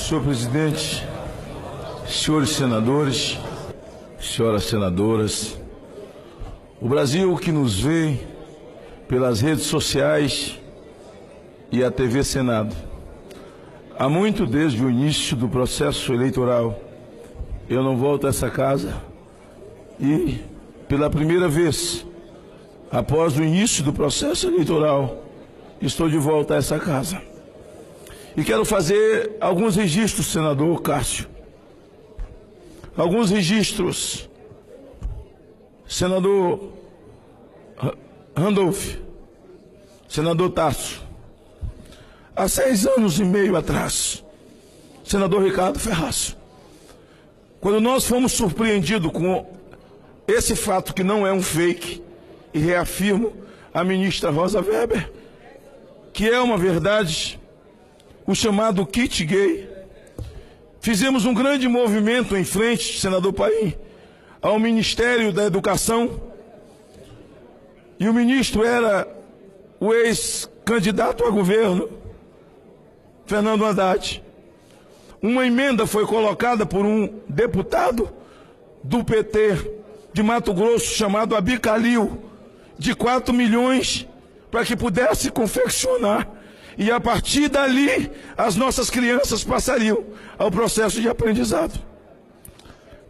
Senhor presidente, senhores senadores, senhoras senadoras, o Brasil que nos vê pelas redes sociais e a TV Senado. Há muito desde o início do processo eleitoral, eu não volto a essa casa e, pela primeira vez, após o início do processo eleitoral, estou de volta a essa casa. E quero fazer alguns registros, senador Cássio. Alguns registros. Senador Randolph, senador Tasso. Há 6 anos e meio atrás, senador Ricardo Ferraz, quando nós fomos surpreendidos com esse fato que não é um fake, e reafirmo a ministra Rosa Weber, que é uma verdade, o chamado kit gay, fizemos um grande movimento em frente, senador Paim, ao Ministério da Educação, e o ministro era o ex-candidato a governo, Fernando Haddad. Uma emenda foi colocada por um deputado do PT de Mato Grosso, chamado Abi Kalil, de 4 milhões, para que pudesse confeccionar, e a partir dali as nossas crianças passariam ao processo de aprendizado.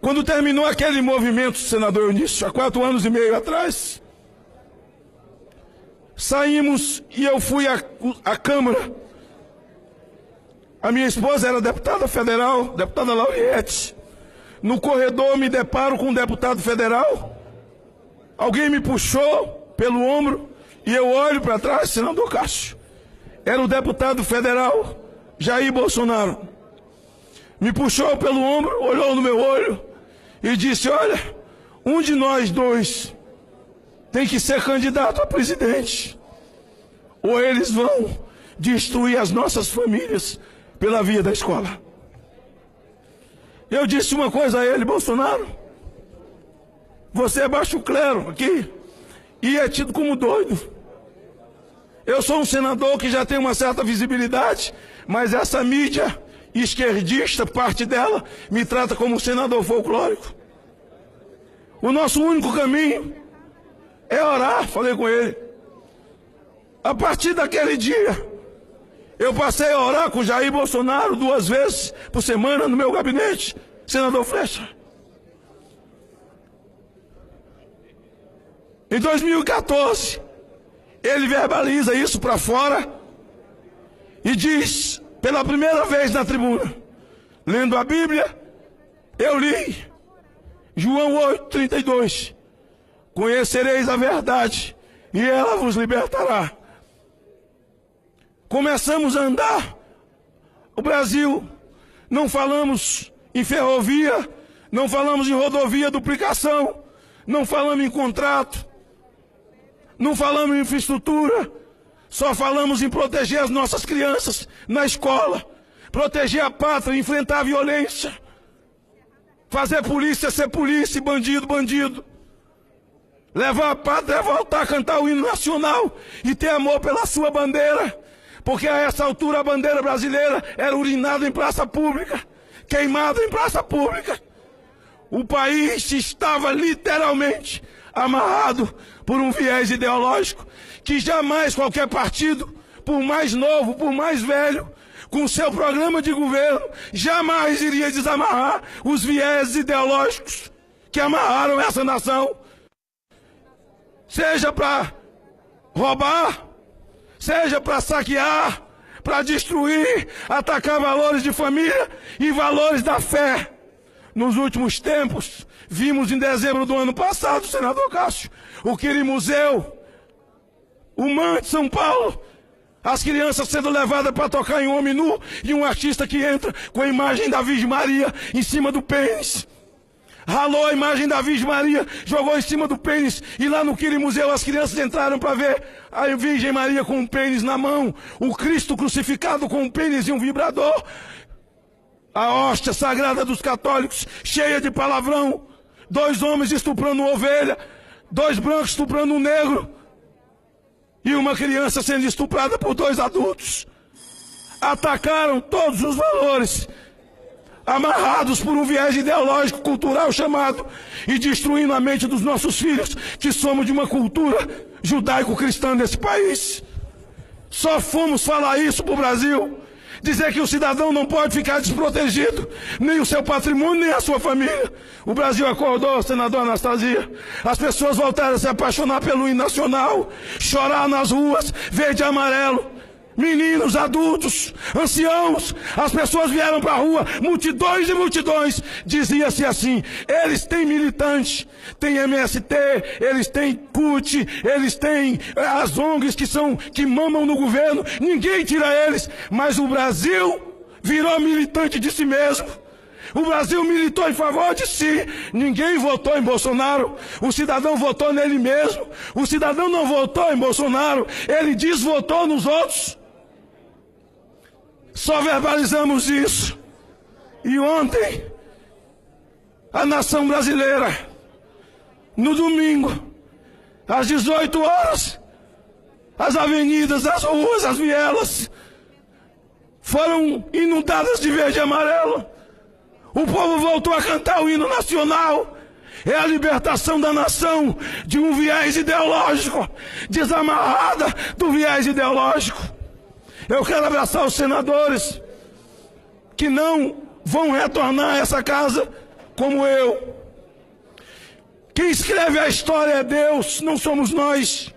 Quando terminou aquele movimento, senador Eunício, há 4 anos e meio atrás, saímos e eu fui à Câmara. A minha esposa era deputada federal, deputada Lauriette. No corredor me deparo com um deputado federal. Alguém me puxou pelo ombro e eu olho para trás, senador Cássio. Era o deputado federal Jair Bolsonaro. Me puxou pelo ombro, olhou no meu olho e disse: olha, um de nós dois tem que ser candidato a presidente, ou eles vão destruir as nossas famílias pela via da escola. Eu disse uma coisa a ele: Bolsonaro, você é baixo clero aqui e é tido como doido. Eu sou um senador que já tem uma certa visibilidade, mas essa mídia esquerdista, parte dela, me trata como um senador folclórico. O nosso único caminho é orar, falei com ele. A partir daquele dia, eu passei a orar com Jair Bolsonaro 2 vezes por semana no meu gabinete, senador Flecha. Em 2014, ele verbaliza isso para fora e diz, pela primeira vez na tribuna, lendo a Bíblia, eu li João 8,32. Conhecereis a verdade e ela vos libertará. Começamos a andar o Brasil, não falamos em ferrovia, não falamos em rodovia, duplicação, não falamos em contrato, não falamos em infraestrutura, só falamos em proteger as nossas crianças na escola, proteger a pátria, enfrentar a violência, fazer polícia ser polícia e bandido, bandido. Levar a pátria a voltar a cantar o hino nacional e ter amor pela sua bandeira, porque a essa altura a bandeira brasileira era urinada em praça pública, queimada em praça pública. O país estava literalmente amarrado por um viés ideológico que jamais qualquer partido, por mais novo, por mais velho, com seu programa de governo, jamais iria desamarrar os viés ideológicos que amarraram essa nação. Seja para roubar, seja para saquear, para destruir, atacar valores de família e valores da fé. Nos últimos tempos, vimos em dezembro do ano passado, senador Cássio, o Quirimuseu, o MAN de São Paulo, as crianças sendo levadas para tocar em homem nu e um artista que entra com a imagem da Virgem Maria em cima do pênis. Ralou a imagem da Virgem Maria, jogou em cima do pênis, e lá no Quirimuseu as crianças entraram para ver a Virgem Maria com um pênis na mão, o Cristo crucificado com um pênis e um vibrador, a hóstia sagrada dos católicos cheia de palavrão, 2 homens estuprando uma ovelha, 2 brancos estuprando um negro, e uma criança sendo estuprada por 2 adultos. Atacaram todos os valores amarrados por um viés ideológico, cultural chamado, e destruindo a mente dos nossos filhos, que somos de uma cultura judaico-cristã nesse país. Só fomos falar isso para o Brasil, dizer que o cidadão não pode ficar desprotegido, nem o seu patrimônio, nem a sua família. O Brasil acordou, senador Anastasia. As pessoas voltaram a se apaixonar pelo hino nacional, chorar nas ruas, verde e amarelo. Meninos, adultos, anciãos, as pessoas vieram para a rua, multidões e multidões. Dizia-se assim: eles têm militante, tem MST, eles têm CUT, eles têm as ONGs que mamam no governo, ninguém tira eles. Mas o Brasil virou militante de si mesmo. O Brasil militou em favor de si. Ninguém votou em Bolsonaro. O cidadão votou nele mesmo. O cidadão não votou em Bolsonaro, ele desvotou nos outros. Só verbalizamos isso. E ontem, a nação brasileira, no domingo, às 18 horas, as avenidas, as ruas, as vielas, foram inundadas de verde e amarelo. O povo voltou a cantar o hino nacional. É a libertação da nação de um viés ideológico, desamarrada do viés ideológico. Eu quero abraçar os senadores que não vão retornar a essa casa como eu. Quem escreve a história é Deus, não somos nós.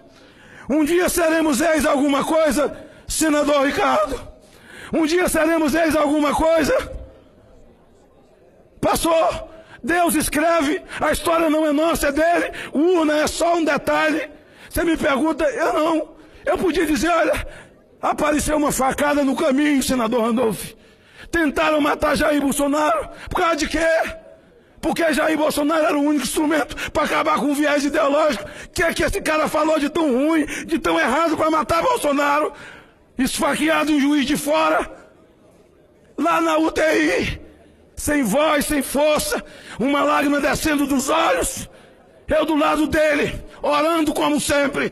Um dia seremos ex alguma coisa, senador Ricardo. Um dia seremos ex alguma coisa. Pastor, Deus escreve, a história não é nossa, é dele. Urna é só um detalhe. Você me pergunta, eu não. Eu podia dizer, olha, apareceu uma facada no caminho, senador Randolph. Tentaram matar Jair Bolsonaro. Por causa de quê? Porque Jair Bolsonaro era o único instrumento para acabar com o viés ideológico. O que é que esse cara falou de tão ruim, de tão errado para matar Bolsonaro? Esfaqueado em Juiz de Fora, lá na UTI, sem voz, sem força, uma lágrima descendo dos olhos. Eu do lado dele, orando como sempre.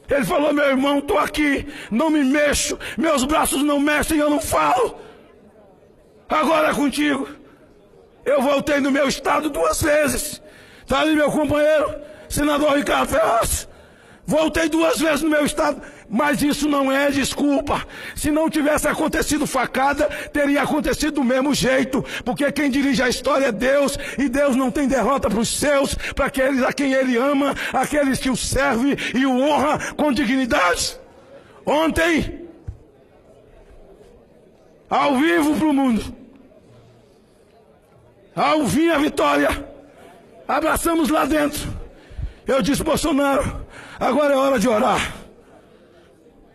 Ele falou, meu irmão, estou aqui, não me mexo, meus braços não mexem, eu não falo. Agora é contigo. Eu voltei no meu estado 2 vezes. Está ali meu companheiro, senador Ricardo Ferraz. Voltei 2 vezes no meu estado, mas isso não é desculpa. Se não tivesse acontecido facada, teria acontecido do mesmo jeito. Porque quem dirige a história é Deus, e Deus não tem derrota para os seus, para aqueles a quem Ele ama, aqueles que o servem e o honra com dignidade. Ontem, ao vivo para o mundo, ao vir a vitória, abraçamos lá dentro. Eu disse, Bolsonaro, agora é hora de orar.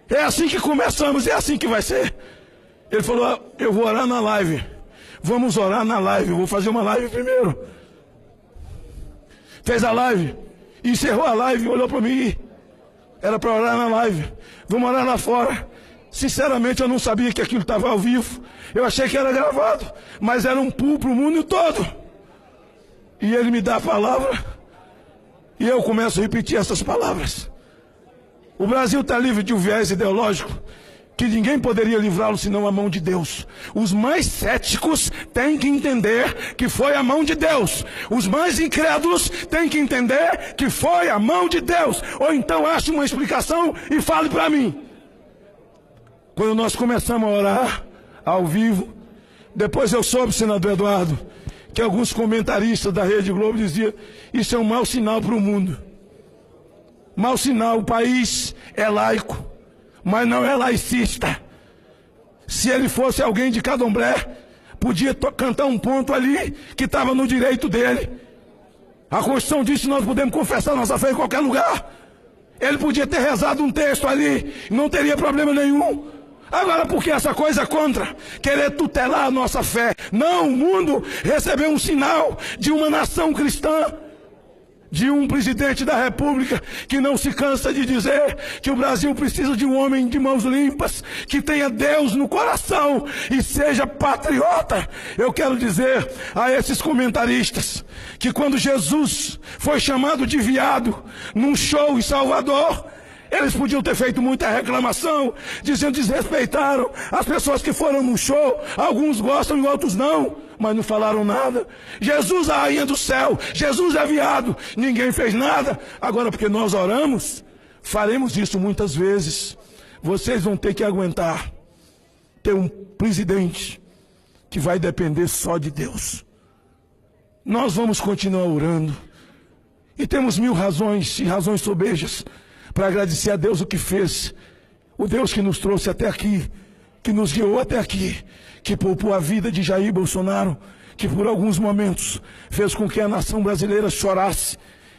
É assim que começamos, é assim que vai ser. Ele falou, eu vou orar na live. Vamos orar na live, eu vou fazer uma live primeiro. Fez a live, encerrou a live, olhou para mim. Era para orar na live. Vamos orar lá fora. Sinceramente, eu não sabia que aquilo estava ao vivo. Eu achei que era gravado, mas era um pulo para o mundo todo. E ele me dá a palavra, e eu começo a repetir essas palavras. O Brasil está livre de um viés ideológico que ninguém poderia livrá-lo senão a mão de Deus. Os mais céticos têm que entender que foi a mão de Deus. Os mais incrédulos têm que entender que foi a mão de Deus. Ou então ache uma explicação e fale para mim. Quando nós começamos a orar ao vivo, depois eu soube, senador Eduardo, que alguns comentaristas da Rede Globo diziam, isso é um mau sinal para o mundo. Mau sinal, o país é laico, mas não é laicista. Se ele fosse alguém de Candomblé, podia cantar um ponto ali que estava no direito dele. A Constituição diz que nós podemos confessar nossa fé em qualquer lugar. Ele podia ter rezado um texto ali, não teria problema nenhum. Agora, por que essa coisa contra? Querer tutelar a nossa fé. Não, o mundo recebeu um sinal de uma nação cristã, de um presidente da República que não se cansa de dizer que o Brasil precisa de um homem de mãos limpas, que tenha Deus no coração e seja patriota. Eu quero dizer a esses comentaristas que quando Jesus foi chamado de viado num show em Salvador, Eles podiam ter feito muita reclamação, dizendo que desrespeitaram as pessoas que foram no show. Alguns gostam e outros não, mas não falaram nada. Jesus, a rainha do céu, Jesus é viado, ninguém fez nada. Agora, porque nós oramos, faremos isso muitas vezes. Vocês vão ter que aguentar ter um presidente que vai depender só de Deus. Nós vamos continuar orando. E temos 1000 razões, e razões sobejas, para agradecer a Deus o que fez. O Deus que nos trouxe até aqui, que nos guiou até aqui, que poupou a vida de Jair Bolsonaro, que por alguns momentos fez com que a nação brasileira chorasse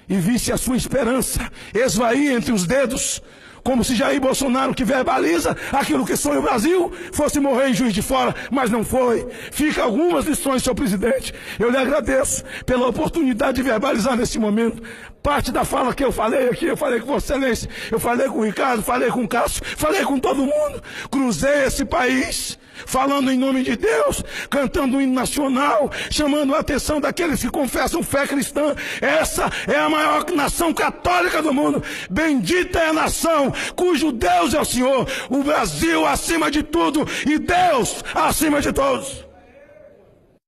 e visse a sua esperança esvair entre os dedos, como se Jair Bolsonaro, que verbaliza aquilo que sonha o Brasil, fosse morrer em Juiz de Fora, mas não foi. Fica algumas lições, senhor presidente. Eu lhe agradeço pela oportunidade de verbalizar nesse momento. Parte da fala que eu falei aqui, eu falei com Vossa Excelência, eu falei com o Ricardo, falei com o Cássio, falei com todo mundo. Cruzei esse país, falando em nome de Deus, cantando um hino nacional, chamando a atenção daqueles que confessam fé cristã. Essa é a maior nação católica do mundo. Bendita é a nação cujo Deus é o Senhor. O Brasil acima de tudo e Deus acima de todos.